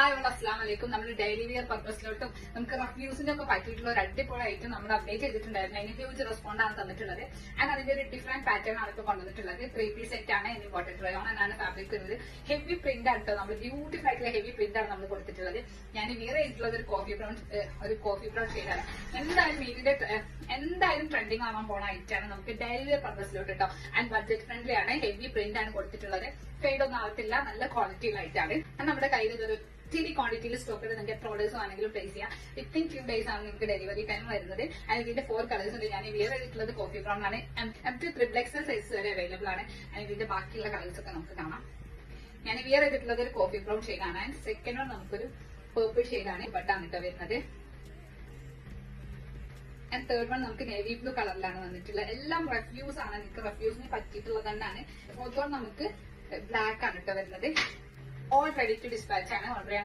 Hi അസ്സലാമു അലൈക്കും. നമ്മൾ ഡെയിലി വിയർ പർപ്പസിലോട്ടും നമുക്ക് റഫ്യൂസിന്റെ ഒക്കെ പറ്റിയിട്ടുള്ള ഒരു അടിപൊളി ഐറ്റം നമ്മൾ അപ്ഡേറ്റ് ചെയ്തിട്ടുണ്ടായിരുന്നു. അതിന് ഹ്യൂജ് റെസ്പോണ്ട് ആണ് തന്നിട്ടുള്ളത്. ആൻഡ് അതിന്റെ ഒരു ഡിഫറെന്റ് പാറ്റേൺ ആണ് ഇപ്പോൾ കൊണ്ടുവന്നിട്ടുള്ളത്. 3-piece സെറ്റ് ആണ്. ഇനി ബോട്ടൽ റയോൺ എന്നാണ് ഫാബ്രിക് വരുന്നത്. ഹെവി പ്രിന്റ് ആണ് കേട്ടോ. നമ്മൾ ബ്യൂട്ടിഫുൾ ആയിട്ടുള്ള ഹെവി പ്രിന്റ് ആണ് നമ്മൾ കൊടുത്തിട്ടുള്ളത്. ഞാൻ വിയർ ചെയ്തിട്ടുള്ളത് ഒരു കോഫി ബ്രൗൺ ഷെയ്ഡാണ്. എന്തായാലും ട്രെൻഡിങ് ആവാൻ പോണ ഐറ്റാണ്. നമുക്ക് ഡെയിലി വിയർ പർപ്പസിലോട്ട് കേട്ടോ. ആൻഡ് ബഡ്ജറ്റ് ഫ്രണ്ട്ലി ആണ്. ഹെവി പ്രിന്റ് ആണ് കൊടുത്തിട്ടുള്ളത്. ഫെയ്ഡ് ഒന്നും ആവത്തില്ല. നല്ല ക്വാളിറ്റിയുള്ള ഐറ്റാണ്. നമ്മുടെ കയ്യിൽ ഇതൊരു ഇത്തിരി ക്വാണ്ടിറ്റിയിൽ സ്റ്റോക്ക് ചെയ്ത് നിങ്ങൾക്ക് എത്ര ഓർഡേഴ്സ് ആണെങ്കിലും പ്ലേസ് ചെയ്യാം. വിത്തിൻ ഫ്യൂ ഡേയ്സ് ആണ് നിങ്ങൾക്ക് ഡെലിവറി ടൈം വരുന്നത്. ആൻഡ് ഇതിന്റെ 4 കളേഴ്സ് ഉണ്ട്. ഞാൻ വിയർ ചെയ്തിട്ടുള്ളത് കോഫി ബ്രൗൺ ആണ്. M2 3XL സൈസ് വരെ അവൈലബിൾ ആണ്. ആൻഡ് ഇതിന്റെ ബാക്കിയുള്ള കളേഴ്സ് ഒക്കെ നമുക്ക് കാണാം. ഞാൻ വിയർ ചെയ്തിട്ടുള്ളത് ഒരു കോഫി ബ്രൗൺ ഷെയ്ഡാണ്. ആൻഡ് സെക്കൻഡ് വൺ നമുക്കൊരു പേർപ്പിൾ ഷെയ്ഡാണ്. ബട്ടാണ് കേട്ടോ വരുന്നത്. ആൻഡ് തേർഡ് വൺ നമുക്ക് നേവി ബ്ലൂ കളറിലാണ് വന്നിട്ടുള്ളത്. എല്ലാം റെഫ്യൂസ് ആണ്. നിങ്ങൾക്ക് റെഫ്യൂസിന് പറ്റിയിട്ടുള്ളത് തന്നെയാണ്. ഫോർത്ത് വൺ നമുക്ക് ബ്ലാക്ക് ആണ് കേട്ടോ വരുന്നത്. ഓൾ റെഡി ടു ഡിസ്പാച്ച് ആണ്. ഓർഡർ